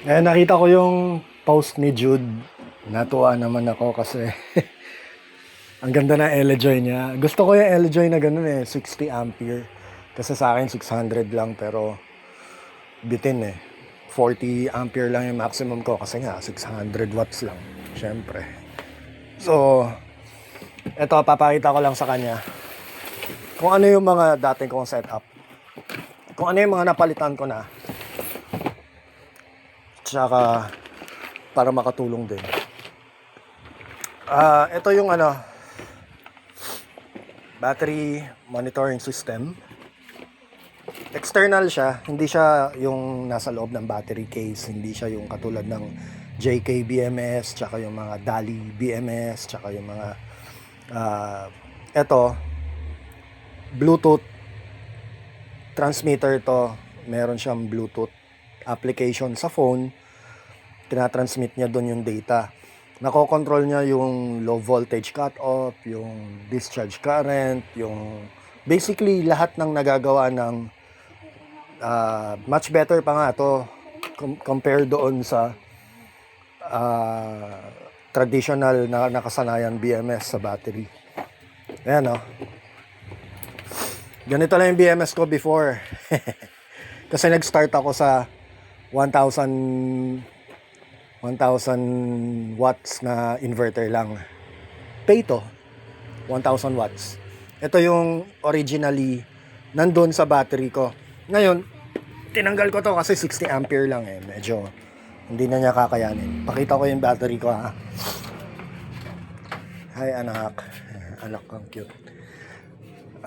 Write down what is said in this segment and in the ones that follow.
Nakita ko yung post ni Jude. Natuwa naman ako kasi ang ganda ng LJoy niya. Gusto ko yung LJoy na ganun 60 ampere. Kasi sa akin 600 lang pero bitin 40 ampere lang yung maximum ko kasi nga 600 watts lang. Syempre. So, eto papakita ko lang sa kanya kung ano yung mga dating kong setup. Kung ano yung mga napalitan ko na. Tsaka para makatulong din. Ito yung battery monitoring system. External siya, hindi siya yung nasa loob ng battery case, hindi siya yung katulad ng JK BMS, tsaka yung mga Dali BMS, tsaka yung mga ito Bluetooth transmitter to. Meron siyang Bluetooth application sa phone, tinatransmit niya doon yung data. Nakokontrol niya yung low voltage cut-off, yung discharge current, yung basically lahat ng nagagawa ng much better pa nga to compare doon sa traditional na nakasanayan BMS sa battery. Ayan ganito lang yung BMS ko before. Kasi nag-start ako sa 1,000 watts na inverter lang. Pay to 1,000 watts. Ito yung originally nandun sa battery ko. Ngayon, tinanggal ko to kasi 60 ampere lang medyo hindi na niya kakayanin. Pakita ko yung battery ko ha. Hi anak. Anak kang cute.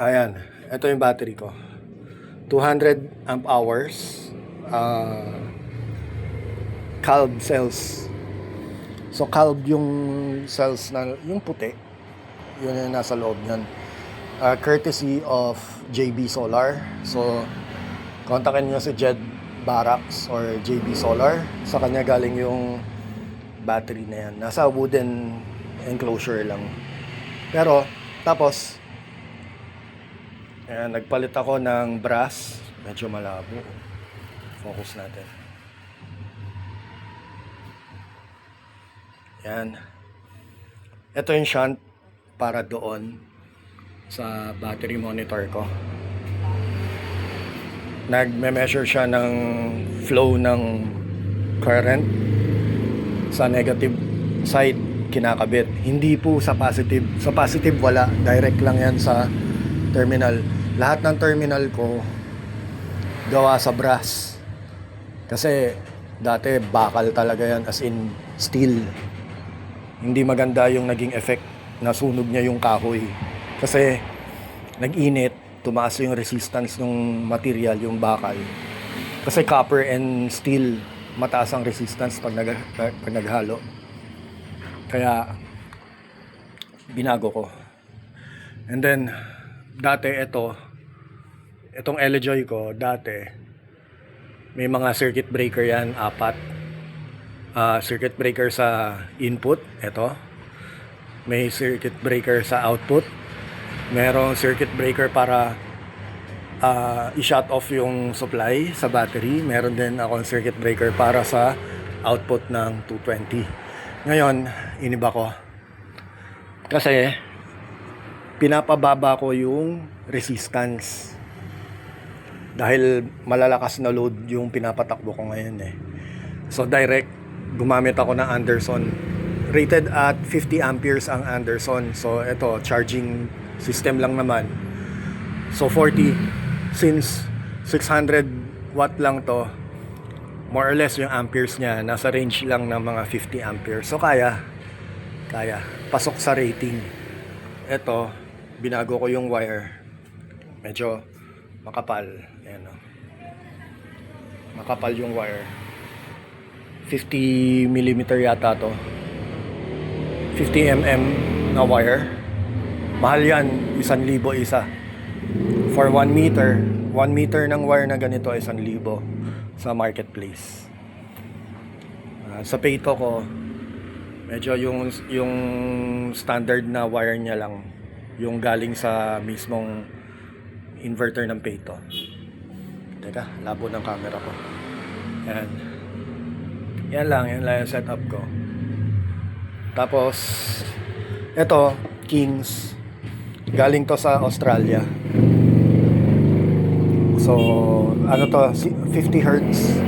Ayan, ito yung battery ko. 200 amp hours. Calb cells. So calb yung cells na yung puti. Yun yung nasa loob niyan. Courtesy of JB Solar. So kontakin niyo si Jed Barracks or JB Solar. Sa kanya galing yung battery na yan. Nasa wooden enclosure lang. Pero tapos nagpalit ako ng brass. Medyo malabo. Focus natin. Yan. Ito yung shunt para doon sa battery monitor ko. Nagme-measure siya ng flow ng current sa negative side kinakabit. Hindi po sa positive. Sa positive wala. Direct lang yan sa terminal. Lahat ng terminal ko gawa sa brass. Kasi dati bakal talaga yan, as in steel. Hindi maganda yung naging effect na sunog niya yung kahoy. Kasi nag-init, tumaas yung resistance ng material, yung bakal. Kasi copper and steel, mataas ang resistance pag naghalo. Kaya binago ko. And then dati itong LJoy ko, dati may mga circuit breaker yan, 4 circuit breaker sa input, ito may circuit breaker sa output, merong circuit breaker para i-shut off yung supply sa battery, meron din akong circuit breaker para sa output ng 220. Ngayon iniba ko kasi pinapababa ko yung resistance dahil malalakas na load yung pinapatakbo ko ngayon So direct gumamit ako ng Anderson. Rated at 50 amperes ang Anderson. So ito, charging system lang naman. So 40, since 600 watt lang to, more or less yung amperes niya nasa range lang ng mga 50 amperes. So kaya pasok sa rating. Ito, binago ko yung wire. Medyo makapal. Ayan makapal yung wire. 50 mm yata to. 50 mm na wire. Mahal yan, 1,000 isa. For 1 meter, 1 meter ng wire na ganito 1,000 sa marketplace. Sa Payto ko, medyo yung standard na wire niya lang yung galing sa mismong inverter ng Payto. Teka, labo ng camera ko. Ayan. Yan lang yung setup ko. Tapos, ito, Kings. Galing to sa Australia. So, ano to, 50 Hertz.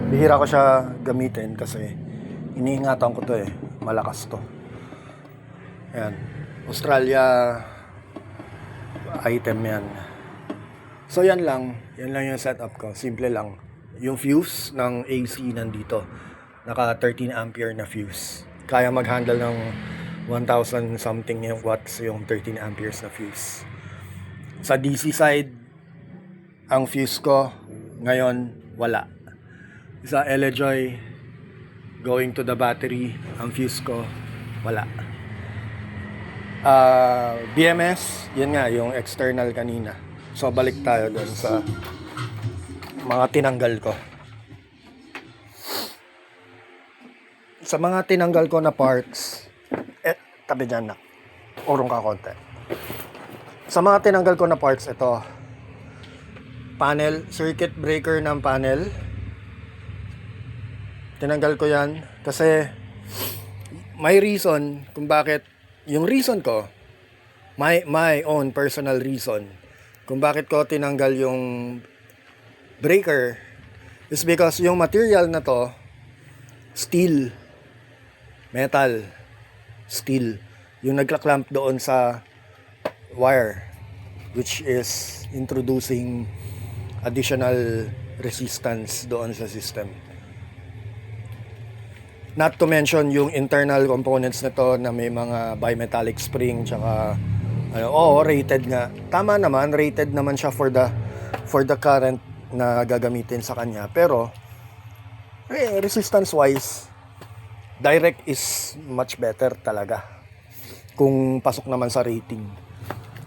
Bihira ko siya gamitin kasi iniingatan ko to eh. Malakas to. Yan. Australia item yan. So, yan lang. Yan lang yung setup ko. Simple lang. Yung fuse ng AC nandito. Naka 13 ampere na fuse. Kaya mag-handle ng 1,000 something yung watts yung 13 amperes na fuse. Sa DC side, ang fuse ko ngayon wala. Sa LeJoy, going to the battery, ang fuse ko wala. BMS, yun nga, yung external kanina. So, balik tayo doon sa mga tinanggal ko. Sa mga tinanggal ko na parts, tabi dyan na. Urong ka konti. Sa mga tinanggal ko na parts, ito. Panel, circuit breaker ng panel. Tinanggal ko yan kasi may reason kung bakit. Yung reason ko, my own personal reason kung bakit ko tinanggal yung breaker is because yung material na to, steel, metal, steel, yung nagka-clamp doon sa wire, which is introducing additional resistance doon sa system. Not to mention yung internal components nito na may mga bimetallic spring tsaka rated nga. Tama naman, rated naman siya for the current na gagamitin sa kanya. Pero resistance wise, direct is much better talaga kung pasok naman sa rating.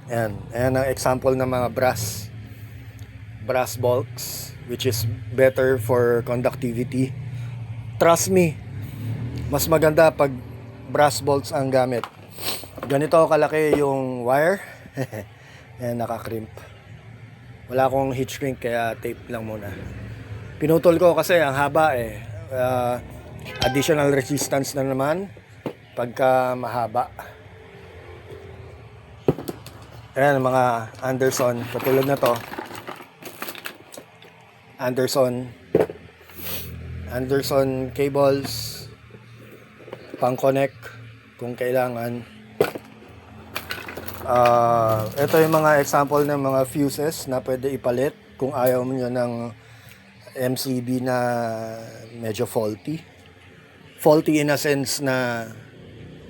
Ayan ang example ng mga brass bolts, which is better for conductivity. Trust me, mas maganda pag brass bolts ang gamit. Ganito kalaki yung wire. Ayan, nakakrimp. Wala akong heat shrink kaya tape lang muna. Pinutol ko kasi ang haba eh. Additional resistance na naman pagka mahaba. Ayan, mga Anderson, katulad na to. Anderson cables, pang connect kung kailangan. Ito yung mga example ng mga fuses na pwede ipalit kung ayaw mo nyo ng MCB na medyo faulty in a sense na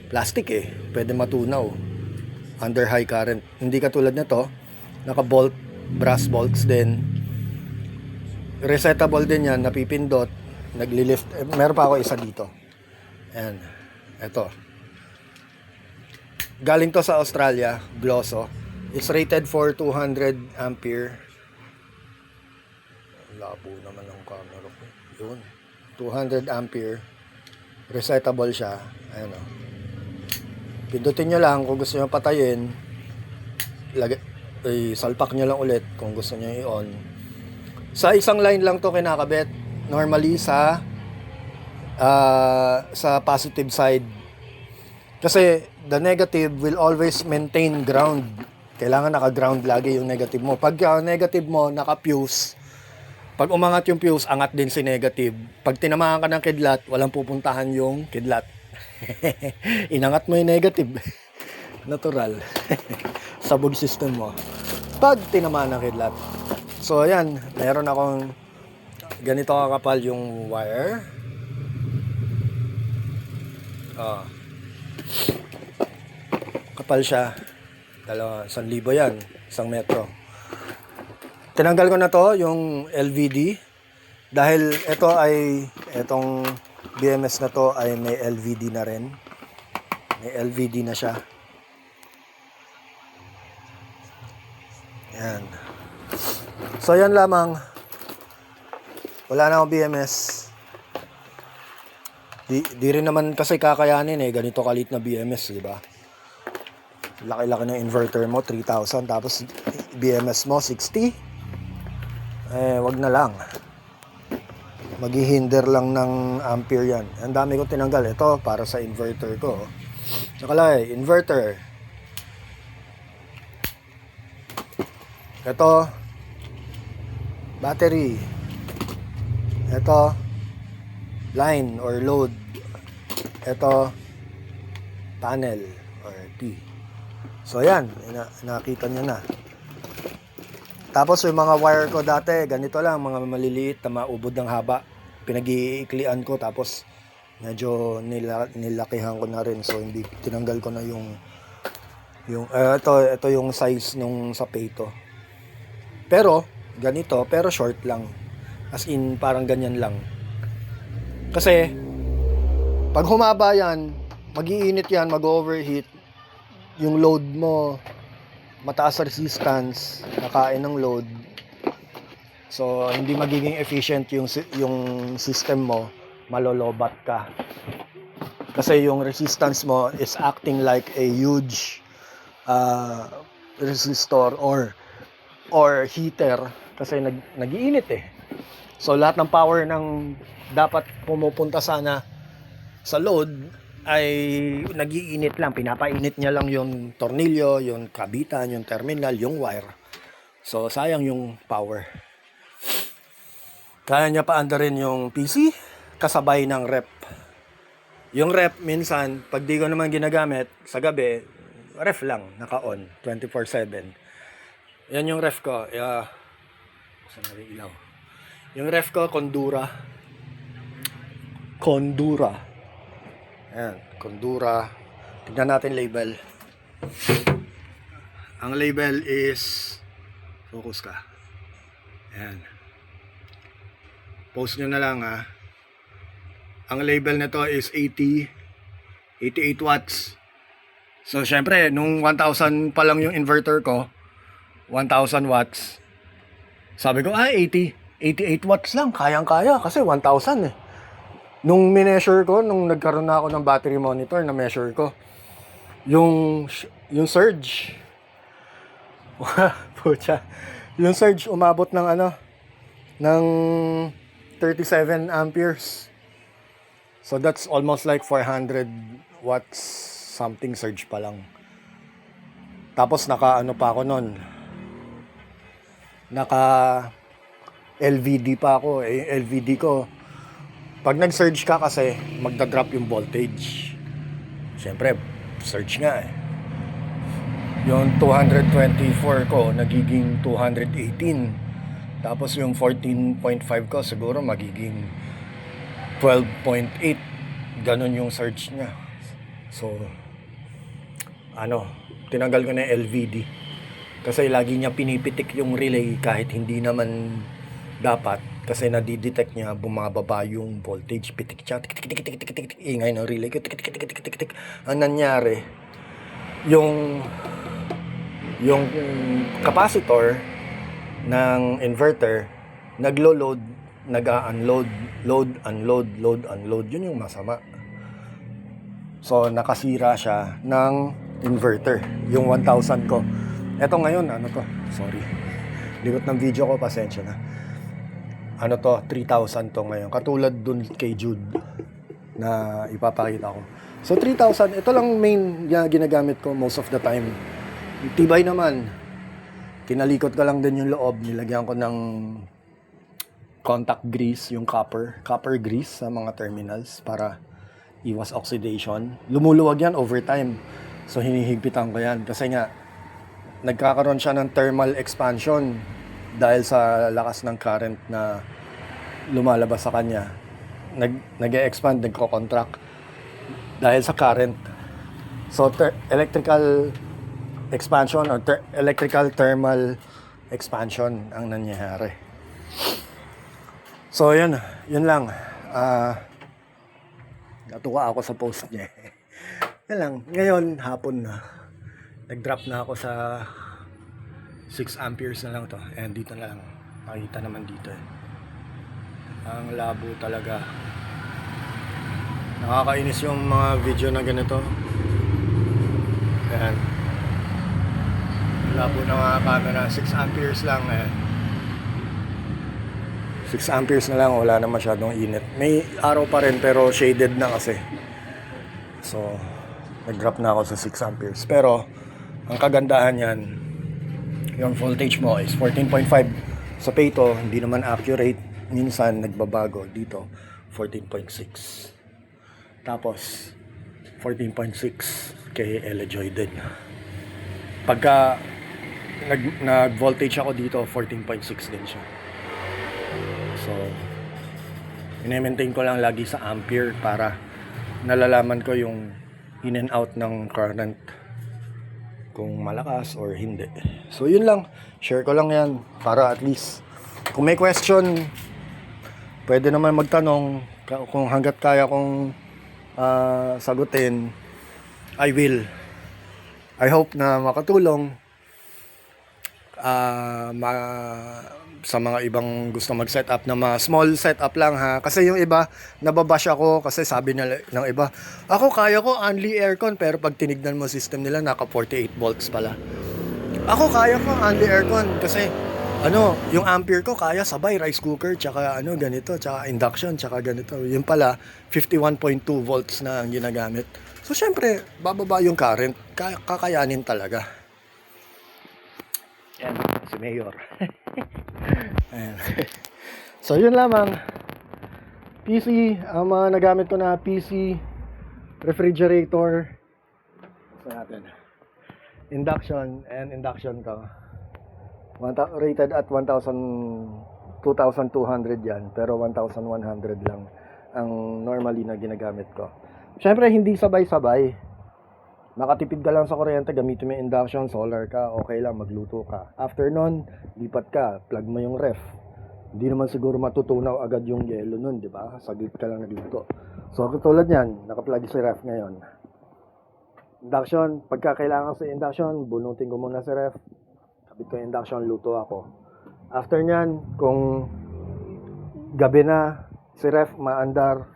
plastic eh, pwede matunaw under high current. Hindi katulad na to, naka bolt, brass bolts din, resettable din yan, napipindot, naglilift. Meron pa ako isa dito. Ayan, eto. Galing to sa Australia, Glosso. It's rated for 200 ampere. Labo naman ang camera ko. Yun. 200 ampere. Resettable siya. Ayan o. Pindutin nyo lang kung gusto nyo patayin. Salpak nyo lang ulit kung gusto nyo i-on. Sa isang line lang to kinakabit. Normally sa positive side. Kasi the negative will always maintain ground. Kailangan naka-ground lagi yung negative mo. Pag negative mo naka-fuse, pag umangat yung fuse, angat din si negative. Pag tinamaan ka ng kidlat, walang pupuntahan yung kidlat. Inangat mo yung negative. Natural. Sabog system mo. Pag tinamaan ng kidlat. So ayan, meron akong ganito kakapal yung wire. Kapal siya. 1,000 yan, 1 metro. Tinanggal ko na to yung LVD dahil itong BMS na to ay may LVD na rin. May LVD na siya. Yan. So yan lamang. Wala na akong BMS. Di rin naman kasi kakayanin eh. Ganito kalit na BMS, di ba? Laki-laki ng inverter mo, 3,000. Tapos BMS mo, 60. Wag na lang. maghihinder lang ng ampere yan. Ang dami kong tinanggal. Ito, para sa inverter ko. Nakalagay, inverter. Ito, battery. Ito, line or load. Ito, panel or T. So yan, nakita nyo na. Tapos yung mga wire ko dati, ganito lang, mga maliliit na maubod ng haba. Pinag-iiklian ko, tapos medyo nilakihan ko na rin. So hindi, tinanggal ko na yung ito yung size nung sapato. Pero ganito, pero short lang. As in parang ganyan lang. Kasi pag humaba yan, mag-iinit yan, mag-overheat. Yung load mo mataas resistance, nakain ng load. So hindi magiging efficient yung system mo, malolobat ka. Kasi yung resistance mo is acting like a huge resistor or heater kasi nag-iinit eh. So lahat ng power ng dapat pumupunta sana sa load ay nag-iinit lang, pinapainit niya lang yung tornilyo, yung kabitan, yung terminal, yung wire. So sayang yung power. Kaya niya paandarin yung PC kasabay ng rep. Yung rep minsan pag di ko naman ginagamit sa gabi, ref lang naka-on 24/7. Yan yung ref ko. Saan na rin ilaw? Yung ref ko Condura. Ayan, Condura. Tignan natin label. Ang label is focus ka. Ayan. Post nyo na lang ha. Ang label nito is 88 watts. So syempre, nung 1000 pa lang yung inverter ko, 1000 watts. Sabi ko, 88 watts lang, kayang-kaya kasi 1000 eh. Nung mineasure ko, nung nagkaroon na ako ng battery monitor, na measure ko, yung surge, pucha, yung surge umabot ng ng 37 amperes. So that's almost like 400 watts something surge pa lang. Tapos naka pa ako nun, naka LVD pa ako. LVD ko, pag nag-surge ka kasi, magda-drop yung voltage. Siyempre, surge nga eh. Yung 224 ko, nagiging 218. Tapos yung 14.5 ko, siguro magiging 12.8. Ganon yung surge niya. So, tinanggal ko na yung LVD. Kasi lagi niya pinipitik yung relay kahit hindi naman dapat. Kasi nadidetect niya, bumababa yung voltage, pitik siya, tik-tik-tik-tik-tik-tik, ingay ng relay ko, tik-tik-tik-tik-tik. Ang nangyari, yung capacitor ng inverter, naglo-load, nag-unload, load, yun yung masama. So, nakasira siya ng inverter, yung 1000 ko. Eto ngayon, sorry. Likot ng video ko, pasensya na. 3,000 to ngayon. Katulad dun kay Jude na ipapakita ko. So 3,000, ito lang main ginagamit ko most of the time. Tibay naman. Kinalikot ko lang din yung loob. Nilagyan ko ng contact grease, yung copper grease sa mga terminals para iwas oxidation. Lumuluwag yan over time. So hinihigpitan ko yan. Kasi nga, nagkakaroon siya ng thermal expansion dahil sa lakas ng current na lumalabas sa kanya. Nag-e-expand, nagko-contract dahil sa current. So electrical expansion or electrical thermal expansion ang nangyayari. So yun lang. Natuwa ako sa post niya. Yan lang. Ngayon hapon na. Nag-drop na ako sa 6 amperes na lang to. And dito na lang. Makikita naman dito. Ang labo talaga. Nakakainis yung mga video na ganito. Ayan. Labo na mga camera. 6 amperes lang. Ayan. 6 amperes na lang, wala na masyadong init. May araw pa rin pero shaded na kasi. So, nag-drop na ako sa 6 amperes. Pero, ang kagandahan yan, yung voltage mo is 14.5. Sa Pato, hindi naman accurate. Minsan, nagbabago. Dito, 14.6. Tapos, 14.6 kay Elejoy din. Pagka nag-voltage ako dito, 14.6 din siya. So, ine-maintain ko lang lagi sa ampere para nalalaman ko yung in and out ng current, kung malakas or hindi. So, yun lang. Share ko lang yan para at least kung may question, pwede naman magtanong. Kung hanggat kaya kong sagutin, I will. I hope na makatulong sa mga ibang gusto mag-set up na small setup lang ha. Kasi yung iba, nababash ako kasi sabi nila ng iba, ako kaya ko only aircon, pero pag tinignan mo system nila, naka 48 volts pala. Ako kaya ko only aircon kasi yung ampere ko kaya sabay rice cooker, tsaka ganito, tsaka induction, tsaka ganito. Yung pala, 51.2 volts na ang ginagamit. So, syempre, bababa yung current. Kakayanin talaga. Yan, si Mayor. Ayan. So, yun lamang. PC, ang mga nagamit ko na PC, refrigerator. Sa natin. Induction to. Rated at 2,200 yan, pero 1,100 lang ang normally na ginagamit ko. Siyempre, hindi sabay-sabay. Makatipid ka lang sa kuryente, gamitin mo yung induction, solar ka, okay lang, magluto ka. After nun, lipat ka, plug mo yung ref. Hindi naman siguro matutunaw agad yung yelo nun, di ba? Saglit ka lang nagluto. So, katulad yan, nakaplug si ref ngayon. Induction, pagka kailangan sa induction, bunutin ko muna si ref. Kapit ko yung induction, luto ako. After nyan, kung gabi na, si ref maandar,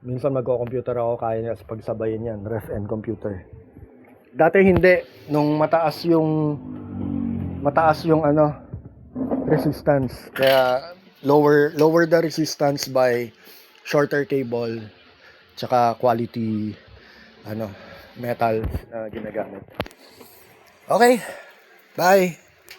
minsan magko-computer ako, kaya niya pagsabayin yan, ref and computer. Dati hindi, nung mataas yung resistance. Kaya lower the resistance by shorter cable, tsaka quality metal na ginagamit. Okay, bye.